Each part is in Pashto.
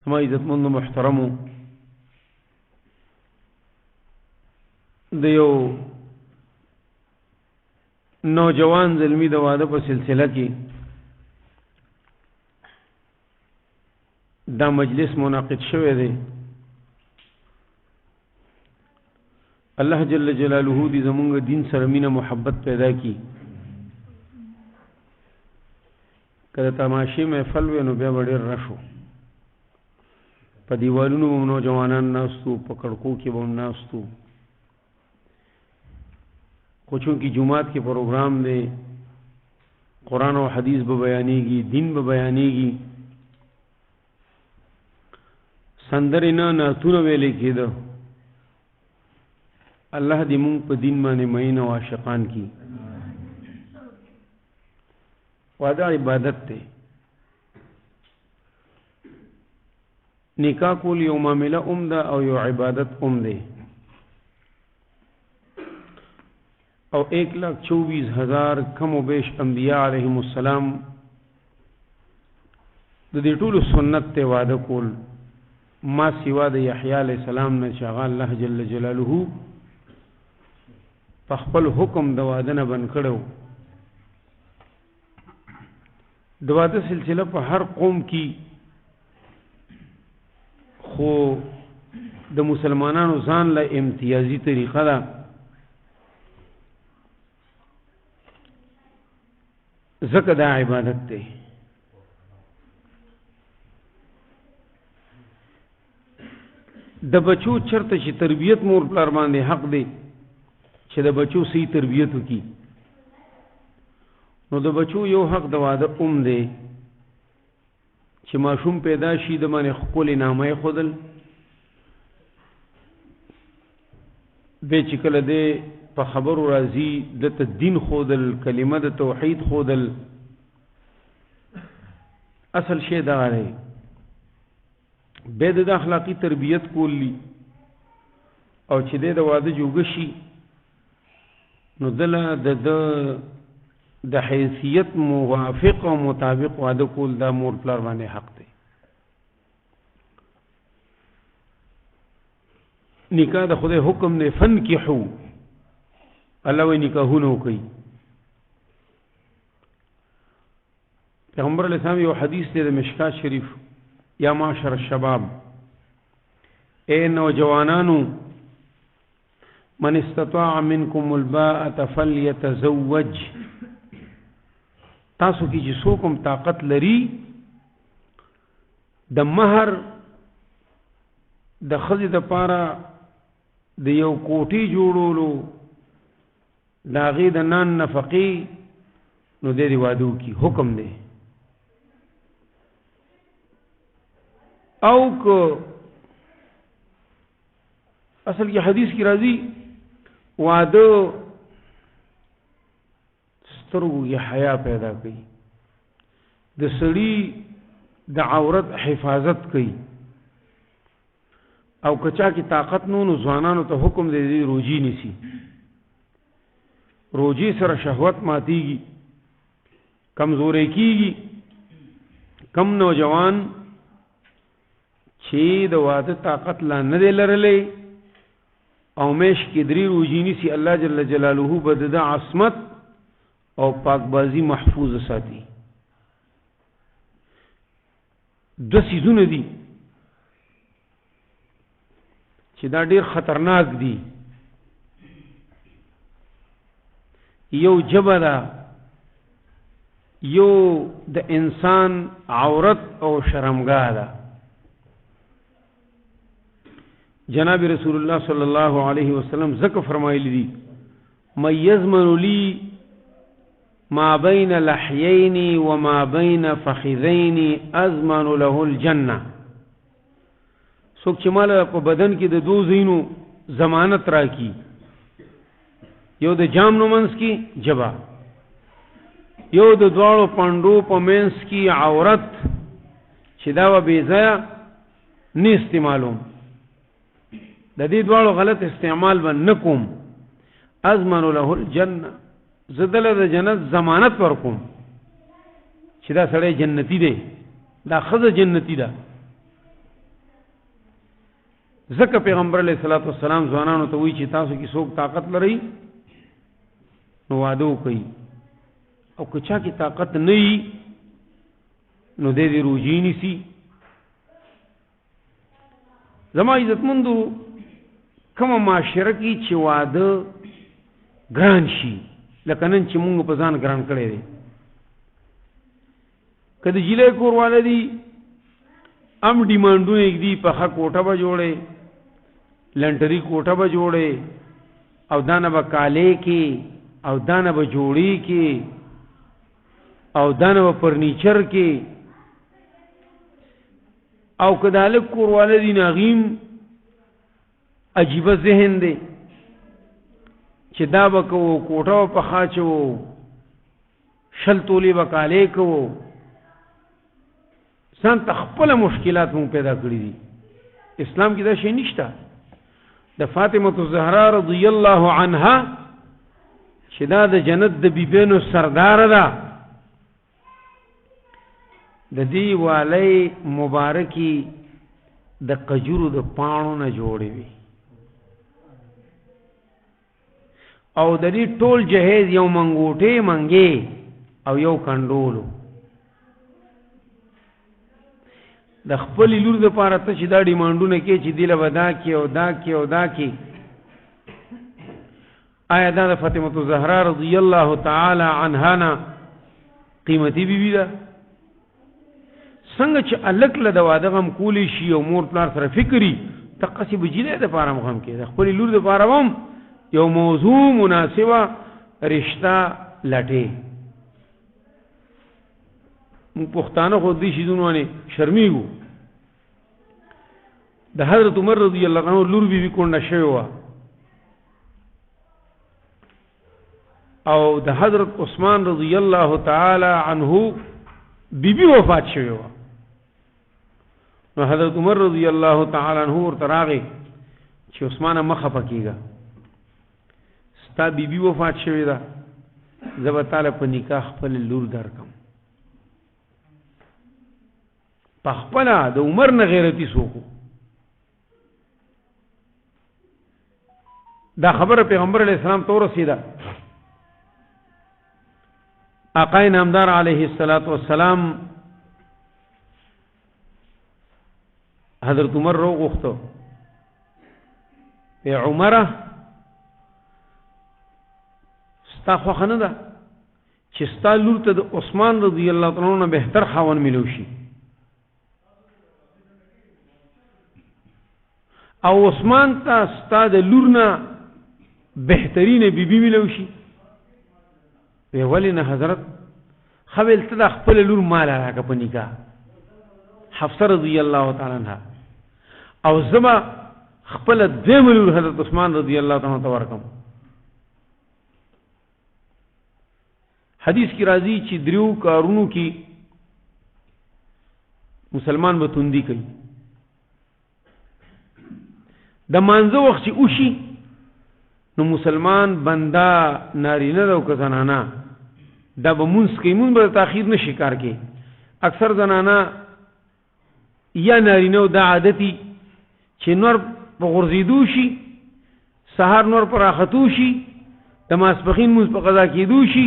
ما عزتمند محترمو د یو نوجوان زلمی د واده په سلسله کې دا مجلس منعقد شوی دی. الله جل جلاله دې زمونږ دین سره مینه محبت پیدا کی. کله تماشې محفل وي نو بیا به ډېر رشو په دیوالونو به نوجوانان ناستو په کړکو کې به ناستو خو چونکې جمعات کې پروګرام دی قرآن او حدیث به بیانېږي دین به بیانېږي سندرې نه نعتونه ویلې کېده. الله دې مونږ په دین باندې مین او عاشقان کی. واده عبادت دی. نکاح کول یو معامله ده او یو عبادت دی. او 1,24,000 کم و بیش انبیاء علیهم السلام د دې ټولو سنت ته واده کول ما سوا د یحیی علیه السلام نه چې هغه الله جل جلاله په خپل حکم د واده نه بند کړو. د واده سلسله په هر قوم کې خو د مسلمانانو ځان له امتیازي طریقه ده. ځکه دا عبادت دی. د بچو چرته چې تربیت مور پلار باندې حق دی چې د بچو صحیح تربیت وکړي نو د بچو یو حق د واده دی چې ماشوم پیدا شي د باندې ښکلې نامه ښودل به چې کله دی په خبرو راځي دته دین ښودل کلمه د توحید ښودل اصل شی دغه دی. به د اخلاقی تربیت کولی او چې د واده جوړ شي نو دله د حیثیت موافق او مطابق واده کول دا مور پلار باندې حق دی. نکاح د خدای حکم دی فنکحو الله وی نکاحونه کوي. پیغمبر علیہ السلام یو حدیث دی د مشکات شریف یا معاشر الشباب اے نوجوانانو من استطاع منکم الباءة فلیتزوج تاسو کی چې څوک هم طاقت لري د مہر د ښځې دپاره د یو کوټې جوړولو د هغې د نان نفقې نو دی دې واده وکړي حکم دی. او که اصل کې حدیث کی راځي واده سترګو کې حیا پیدا کوي د سړي د عورت حفاظت کوي او کچا کی طاقت نو ځوانانو ته حکم دی روجي نیسي. روجي سره شهوت ماتيږي کمزورې کیږي. کم نوجوان چې د واده طاقت لا نه دی لرلی او میش کې درې روجي نیسي الله جل جلاله به د عصمت او پاکبازی محفوظ ساتي. دو سیزونه دي چې دا ډیر خطرناک دي. یو جبه ده یو د انسان عورت او شرمګاه ده. جناب رسول الله صلی الله علیه وسلم ذکر فرمایلی دي من یضمن لی ما بین لحیین وما بین فخذین اضمن له الجنه. څوک چې مال په بدن کې د دو زینو ضمانت راکړي یو د جام نو منځ کې جبا یو د دواړو پاندو په منځ کې عورت چې دا و بې ځایه نه استعمالوم د دې دواړو غلط استعمال به نه کوم اضمن له الجنه زدل د جنت ضمانت ورکوم چې دا سړی جنتی دی دا ښځه جنتی ده ځکه پیغمبر علیه الصلاۃ والسلام ځوانانو ته وایي چې تاسو کې څوک طاقت لري نو واده وکړي، او که چا کې طاقت نه وي نو دې روزي نیسي. زما عزتمندو کومه معاشره کې چې واده ګران شي لکه نن چې مونږ په ځان ګران کړی دی، که د جیلې کورواله دي ام ډیمانډونه یې دي، پخه کوټه به جوړې، لنټري کوټه به جوړې، او دانه به کالې کې، او دانه به جوړې کې، او دانه به فرنیچر کې، او که د هلک کورواله دي ناغیم عجیبه ذهن دی چې دا به کوو، کوټه به پخه چوو، شل تولې به کالې کوو، ځان ته خپله مشکلات مونږ پیدا کړي دي. اسلام کې دا شی نشته. د فاطمه الزهرا رضی الله عنها چې دا د جنت د بیبینو سردار ده، د دې والی مبارکی د قجورو د پاڼو نه جوړې وي، او د دې ټول جهیز یو منګوټې منګې او یو کنډولو. د خپل لور د پاره ته چې دا ډیمانډونه کې چې دی له ودا کې او دا کې او دا کې، آیا دا د فاطمه الزهرا رضی الله تعالی عنها نه قیمتي بیبي ده؟ څنګه چې الک له د واده غم کولی شي او مور پلار سره فکري تقسی بجیله د پاره مخم کې د خپل لور د پاره هم یو موضوع مناسبه رشتہ لټه. پښتانه خو دې شیدونه نه شرمېږو. د حضرت عمر رضی الله عنه لور بیبي کونډه شوی و، او د حضرت عثمان رضی الله تعالی عنه بیبي وفات شوی و. نو حضرت عمر رضی الله تعالی عنہ ورته راغی چې عثمان مخه پکېږه، ستا بیبي وفات شوی ده، زه به تعالی په نکاح خپل لور درکم. په خپله د عمر نه غیرتي څوک دا خبره پیغمبر علیه السلام ته ورسېده. آقای نامدار علیه السلام حضرت عمر رو غوښتو، ای عمره ستا خوښه نه ده چې ستا لور ته د عثمان رضی الله تعالی عنه بهتر خاوند ملو شي، او عثمان ته ستا د لور نه بهترینه بیبي ملو شي؟ وی ولی نه حضرت، خبل ته د خپل لور مال راکه په نکاح حفصه رضی الله تعالی عنها، او زما خپل دیم لور حضرت عثمان رضی الله تعالی عنہ ورکم. حدیث کی راضی چې دریو کارونو کې مسلمان به توندی کوي. د مانزه وخت چې اوشي نو مسلمان بندا نارینه او که زنانه دا به مونږ کوي، مونږ به تاخير نشي کار کوي. اکثر زنانه یا نارینه او دا عادتي چې نور په غرزیدو شي، سحر نور پر اخطو شي، د ماسپخین مونږ په قضا کېدو شي،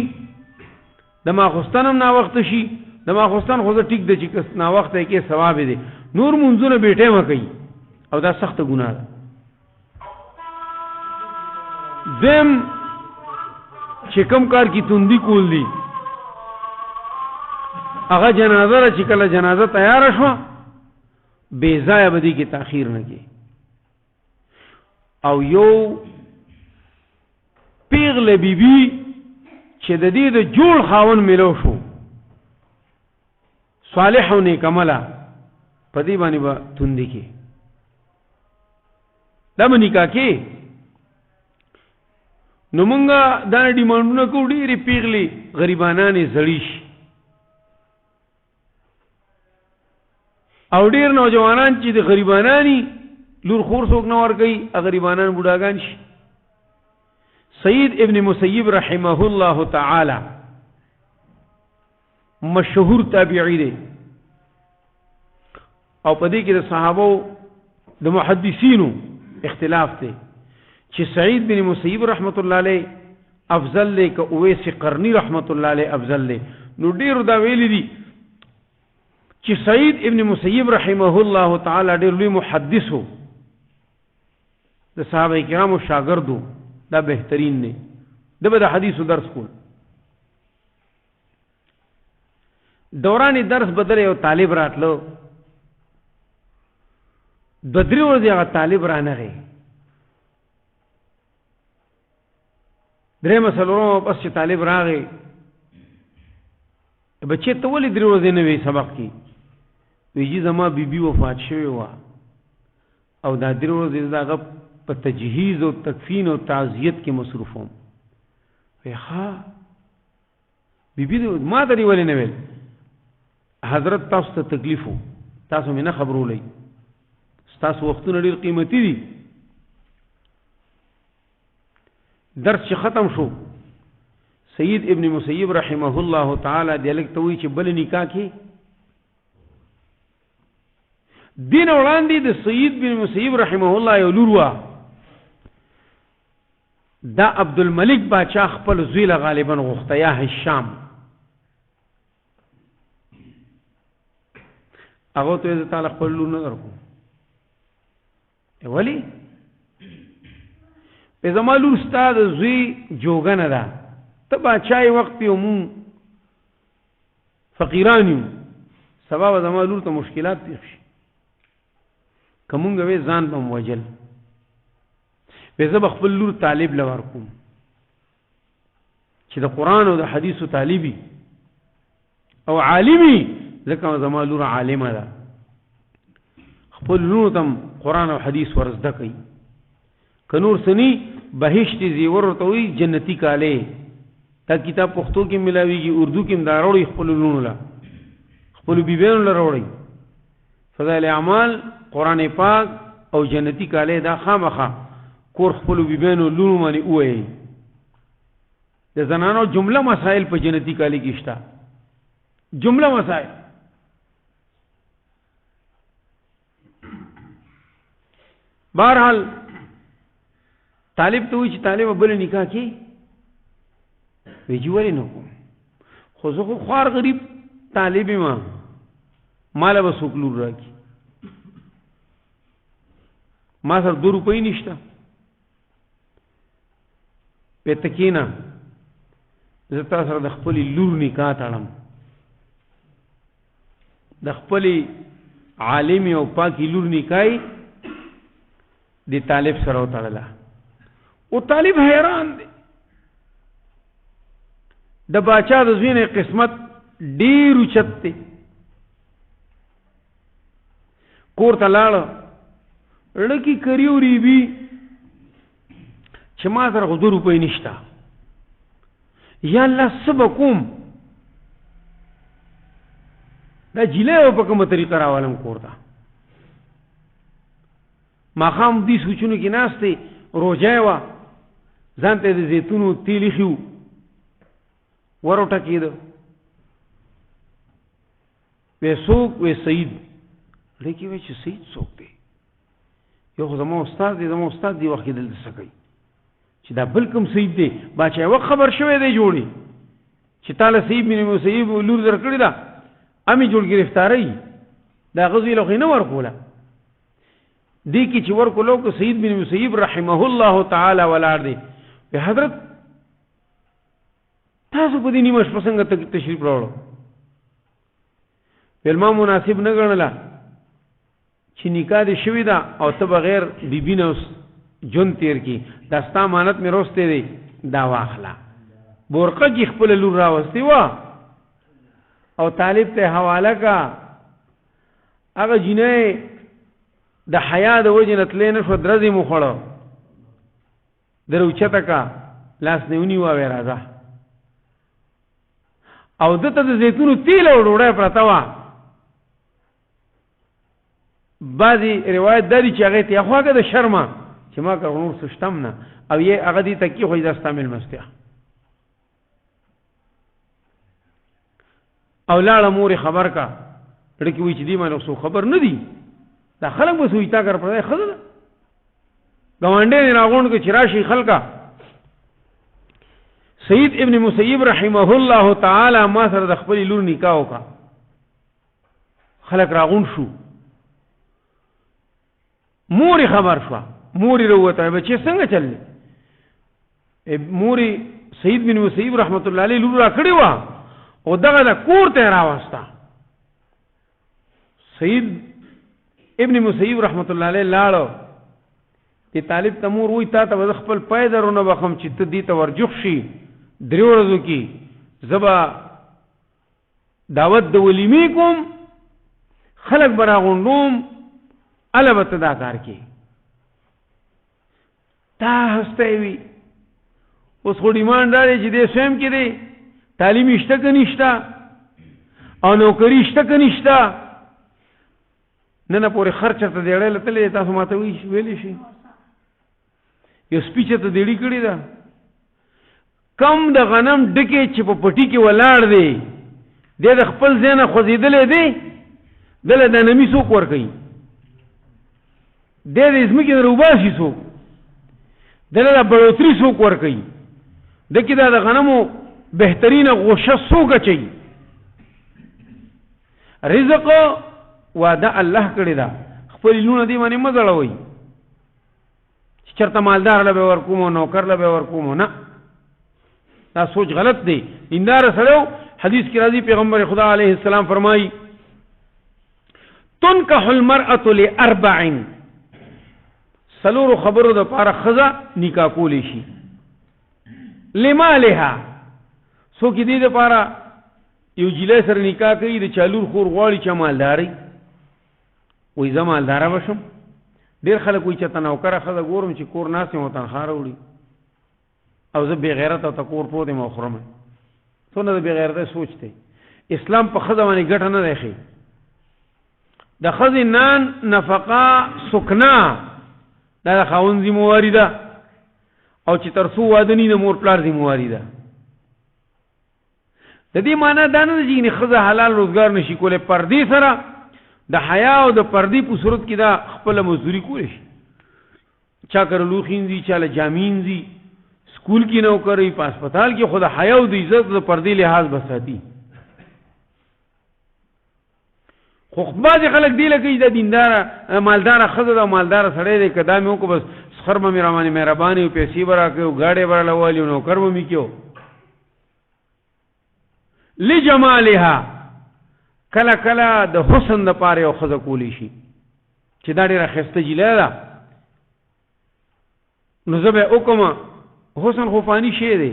د ماخستان هم نا وخت شي، د ماخستان خو ټیک د چې کس نا وخت کې ثواب دی، نور مونږونه بیٹه ما کوي او دا سخت ګناه ده. دیم چې کوم کار کی توندی کول دي هغه جنازه را چې کله جنازه تیار شو بے ځای بدی کې تاخير نه کی، او یو پیغله بیبي چې د دې د جوړ خاون ملو شو صالح او نیک عمله په دې باندې به توندی کی دا باندې کا کې. نو مونږه دا ډیمانډونه کوو ډېرې پیغلې غریبانانې زړې شي، او ډېر نوجوانان چې د غریبانانی لور خور څوک نه ورکوي غریبانان بوډاګان شي. سید ابن مسیب رحمه الله تعالی مشهور تابعی دی، او په دې کې د صحابو د محدثینو اختلاف دی چې سعید بن مسیب رحمت الله علیه افضل دی که اویس قرنی رحمت الله علیه افضل دی. نو ډیرو دا ویلی دي چې سعید ابن مسیب رحمه الله تعالی ډیر لوی محدث و، د صحابه کرامو شاګردو، دا بهترین دی، دغه د حدیثو درس کول. دوران درس بدل یو طالب راتلو، د درې ورځې هغه طالب رانغی، درېمه څلورمه پس چې طالب راغی، بچې ته ولې درې ورځې نه وی سبق کې؟ وی جی زما بیبي وفات شوې وه او دا درې ورځې د هغه په تجهیز او تکفین او تعزیت کې مصروف وم. وی ښه بیبي ما ته دې ولې نه ویل؟ حضرت تاسو ته تکلیف و، تاسو مې نه خبرولئ، ستاسو وختونه ډېر قیمتي دي. درس چې ختم شو، سید ابن مسیب رحمه الله تعالی دی لک ته وی چې بل نکاح کې دین وړاندې د سید بن مسیب رحمه الله یو لور وه، دا عبدالملک باچا خپل زوی له غالبا غوښته یا هشام، هغه ته یې تعالی خپل لور نه درکو. ولی په زما لور ستا د زوی جوګه نه ده، ته باچای وخت یو مون فقیران یو، سبا به زما لور ته مشکلات پیښ شي، که مونږ وې ځان به م وجل، به زه به خپل لور طالب له ورکوم چې د قرآن او د حدیثو طالبي او عالمي، ځکه زما لور عالمه ده، خپل لور ته قرآن او حدیث ورزده کوي. که نور سنی بهشت زیور ورته وي جنتی کاله، دا کتاب پښتو کې ملاویږي، اردو کې دا راوړي، خپل لونو لا خپل بیبیانو لا راوړي. فضائل اعمال، قرآن پاک او جنتی کاله دا خامخا کور خپل بیبیانو لونو باندې وایي. د زنانو جمله مسائل په جنتی کاله کې شته، جمله مسائل. بہرحال طالب ته وی چې طالب بل نکاح کې وی چې ولې نه کوم، خو زه خو خوار غریب طالب ما مالا به څوک لور راکړي، ما سره 2 روپۍ نشته. په تکینا زه تاسو سره د خپل لور نکاح تړم، د خپل عالم او پاکي لور نکاح دی طالب سره وتړله. او طالب حیران دی، د باچا د زوی نه قسمت ډیر اوچت دی. کور ته لاړه، لکي کریو ریبي چې ما سره خو 2 روپۍ نشته، یا الله څه به کوم، دا جیلی به په کومه طریقه راولم کور ته. ماښام دې سوچونو کې ناست دی، روژه یې وه، ځان ته د زیتونو تیل ایښي وو، ور وټکېده. وی څوک؟ وی سعید. لکه وی چې سعید څوک دی؟ یو خو زما استاد دی، زما استاد دی وخت کې دلته څه کوي؟ چې دا بل کوم سعید دی؟ باچا یې وخت خبر شوی دی جوړې چې تاله سعید بن مسیب لور درکړې ده، امې جوړ ګرفتارۍ دا غزوی له خو نه ورکوله. دی کی چې ورکولو کو سعید بن مسیب رحمه الله تعالی ولاړ دی. په حضرت تاسو په دې نیمه شپه څنګه تشریف راوړو؟ ما مناسب نه ګڼله چې نکاح دې شوې ده او ته بغیر بیبي نه ژوند تیر کی، دا ستا امانت مې روستی دی، دا واخله. بورقه کې خپله لور راوستې وه او طالب ته حواله کا. هغه جینۍ د حیا د وجې نه تللی نه شوه، درزې مو خوړه، در اوچته کا، لاس نه ونیوه، وی راځه. او دته د زیتونو تیل او ډوډۍ پرته وه. بعضې روایت دا دي چې هغې ته خواږه د شرمه چې ما که نور څه شتم نه، او یې هغه دې ته کېښوي دا ستا مېلمستیا. او لاړه مورې خبر کا، ډکې وایي چې دې باندې څوک خبر نه دي، دا خلک به سوچتا کر پړای خزه گوانډې نه راغون کې چراشي خلکا سید ابن مسیب رحمه الله تعالی ما سره د خپل لور نکاح وکا خلک راغون شو موري خبر شو موري وروته بچي څنګه چلې موري سید بن مسیب رحمت الله علیه لور را کړی و او دغه د کور ته راوستا سید ابن مسیب رحمت الله علیه لاړو چې طالب تمور وای تا ته خپل پای درونه بخم چې ته دې ته ورجوخ شي درې ورځو کې زبا دعوت د ولیمې کوم خلق براغوندوم البته دا کار کې تا هستوي اوس خو ډیماند لري چې دې سیم کې دی تعلیم شته که نشته او نوکری شته که نشته نه نه پورې خرچ ته دیړې لته تاسو ماته ویلی شي یو سپیچ ته دیړی کړی دا کم د غنم ډکه چې په پټی کې ولاړ دی د خپل ځنه خوځیدلې دی دله د نمی سو کور کوي د دې اسمه کې روباسي سو دله د بړوتري سو کور کوي دکې دا د غنمو بهترینه غوشه سو گچي رزق وعده الله کړی دا خپل لونه دی باندې مزړوي چرته مالدار له ورکوم نوکر له ورکوم نه دا سوچ غلط دی دیندار سره حدیث کې راځي پیغمبر خدا علیه السلام فرمایي تنکح المرأة لاربع سلور خبرو د پاره خزه نکاح کولی شي لمالها سو کې دې د پاره یو جله سره نکاح کوي د چالور خور غواړي چې مالداري وې زمالدار بشم ډیر خلک وي چې تنوکر خزه ګورم چې کور ناسې مو تنخواه وړي او زه بے غیرت او تکور پوه دې مخرمه څونه د بے غیرت سوچته اسلام په خزه باندې ګټه نه دی د خزه نان نفقه سکنا دا خاوند ذمہواری ده او چې ترسو وادنی د مور پلار ذمہواری ده د دې معنی دا نه چې نه خزه حلال روزګار نشي کوله پردې سره د حیا او د پردې په صورت کې دا خپل مزدوري کولی شي چا کر لوخینځي چاله جامینځي سکول کې نو کوي په هسپتال کې خود حیا او د عزت د پردې لحاظ بساتی خو بعض خلک دی لکه د دیندار مالدار خزه د مالدار سړی دی کدا مې کو بس خرمه مې رامانه مهرباني او پیسې برا کوي گاډي برا لوالي نو کرم مې کیو لجمالها کله کله د حسن د پاره او خزه کولی شي چې دا ډیره خسته جیله ده نو زبه حکم حسن خو فانی شی دی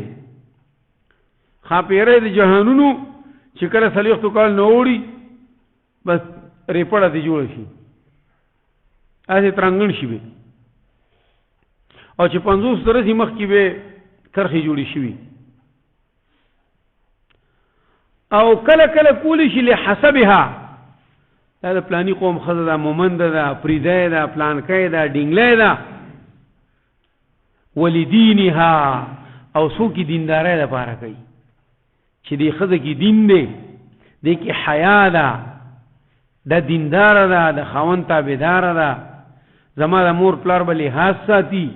خاپیره د جهانونو چې کله صلیختو کال نوړي بس ریپړه دی جوړ شي اته ترنګن شي به او چې 50 سره مخ کې به کرخي جوړي شي او کله کله کولی شي له حسبها دا پلاني قوم خزه دا مومند دا پریده دا پلان کې دا ډینګلې دا ولدینها او سو کی دیندارۍ لپاره کوي چې دی خزه کی دین دی د کی حیا ده د دیندار ده د خاوند تابعدار ده زما د مور پلار بلی حساتی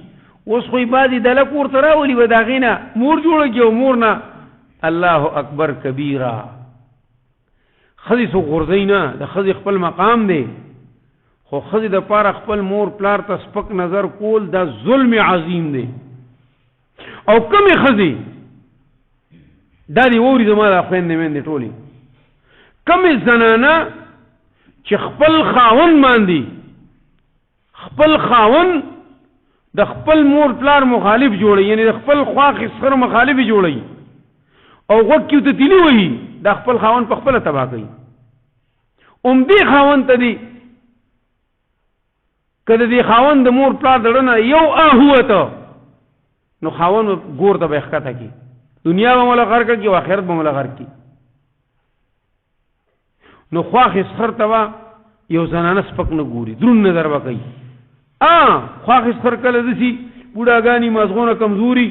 اوس خو عبادت د لکور تراولي وداغینا مور جوړ کېو مور نه الله اکبر کبیره خزی سو غرزینا د خزی خپل مقام دی خو خزی د پاره خپل مور پلار ته سپک نظر کول دا ظلم عظیم دی او کمی خزی دا دی وری زما د خويندې مې ټولي کمی زنانا چې خپل خاون باندې خپل خاون د خپل مور پلار مخالف جوړي یعنی د خپل خواخ سره مخالف جوړي او وکیو ته تلی وي د خپل خاون په خپل تبا کوي دی خاون ته دی کله دی خاون د مور پلار دړنه یو هوته نو خاون ګور ته به ښکته کی دنیا به مولا غر کی او آخرت به مولا غر کی نو خواخ سر تبا یو زنانه سپک نه ګوري درون نظر وکي خواخ سر کله دسی بوډاګانی مازغونه کمزوري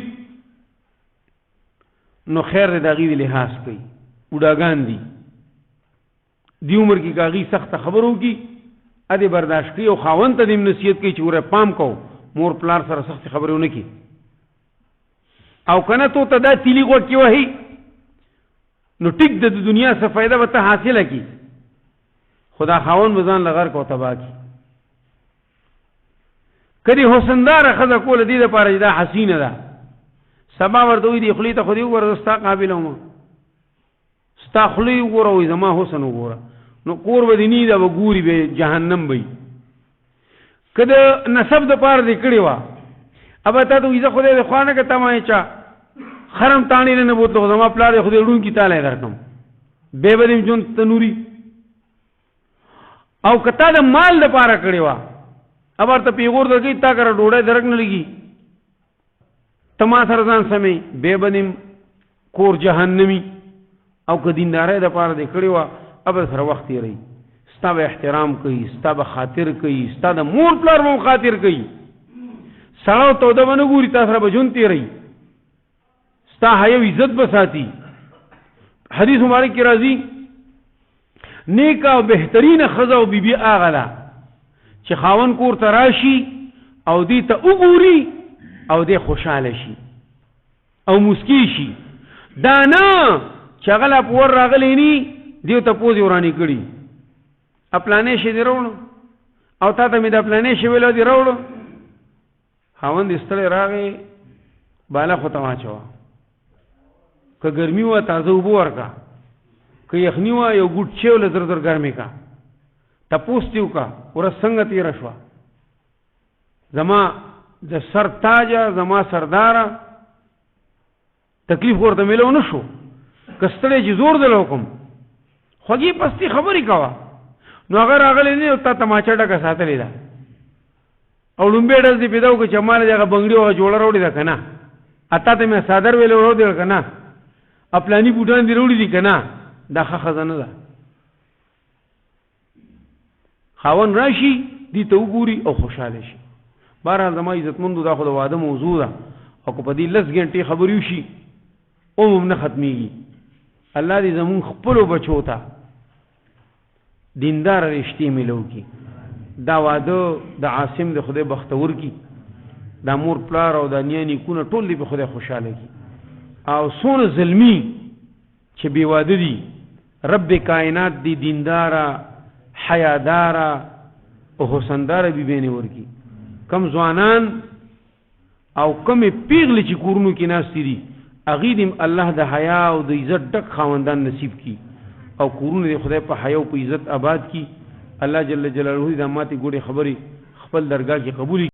نو خیر دغې لحاظ کوي بوډاګان دي دی عمر کې کاغي سخت خبرو کی ا دې برداشت کوي او خاوند ته دې نصیحت کوي چې ور پام کو مور پلار سره سخت خبرونه کوي او کنه ته ته دا تیلی غوټ کی وਹੀ نو ټیک د دنیا څخه فائدہ وته حاصله کی خدا خاوند مزان لغر کو تبا کی کدی حسندار خزه کول دې لپاره دا حسینه ده سبا ورته وی دی خلی ته خو دې ورستا قابل هم ستا خلی وګوره زما حسن وګوره نو کور ودینی دا وګوري به جهنم وي کده نسب د پاره دې کړی وا ابا ته دوی زه خدای د خوانه کې تمای چا خرم تانی نه بوتلو زما پلار خدای ډون کی تعالی درکم به بدیم جون تنوري او کته د مال د پاره کړی وا ابا ته پیغور درګی تا کر ډوړې درک نه لګي تما سره ځان سمې به بدیم کور جهنمی او که دیندارې د پاره دې کړی وا اب سره وخت یې رہی ستا به احترام کوي ستا به خاطر کوي ستا د مور پلار مو خاطر کوي سړاو ته د ونه ګوري تاسو سره بجون تیری ستا حیا عزت بساتی حدیث مبارک کی راضی نیک او بهترین خزه او بیبي اغلا چې خاون کور تراشی او دې ته وګوري او دې خوشاله شي او مسکی شي دانا چغلا پور راغلی نی دیو ته پوز ورانی کړي خپلانې شي دی راوړو او تا ته مې د خپلانې شي ویلو دی راوړو خاوند استړی راغی بالا خو تماچو که ګرمي و تازه وبو ورکا که یخنی و یو ګټ چول زر زر ګرمي کا تپوستیو کا ور څنګه تیر شو زما د سر تاج زما سردار تکلیف ورته ملو نشو کستړی چې زور دل حکم خوږی پستی خبرې کوا نو اگر اغلی نه او تا تماچا ډکه ساتلې ده او لومبه ډز دی پیداو که چماله دغه بنگړي او جوړه وروړي ده کنه اته ته مې صادر ویل ورو دی کنه خپلانی بوټان دی وروړي دي کنه دا خزانه ده خاون راشي دي ته وګوري او خوشاله شي بهرحال زما عزتمندو دا خو د واده موضوع ده او په دې لس غنټې خبرې وشي او نه ختميږي الله دې زمون خپل بچو ته دیندار رشتې ملو کی دا واده د عاصم د خدای بختور کی دا مور پلار او د نیانی کونه ټول دې په خدای خوشاله کی او سونه ظلمی چې بی واده دي رب کائنات دی دیندارا حیادارا او حسندار بی بینه ورکی کم ځوانان او کم پیغلی چې کورونو کې ناشتي دي اغیدم الله د حیا او د عزت ډک خاوندان نصیب کی او کورونه د خدای په حیا او په عزت آباد کی الله جل جلاله د ماته ګوډه خبري خپل درگاه کې قبول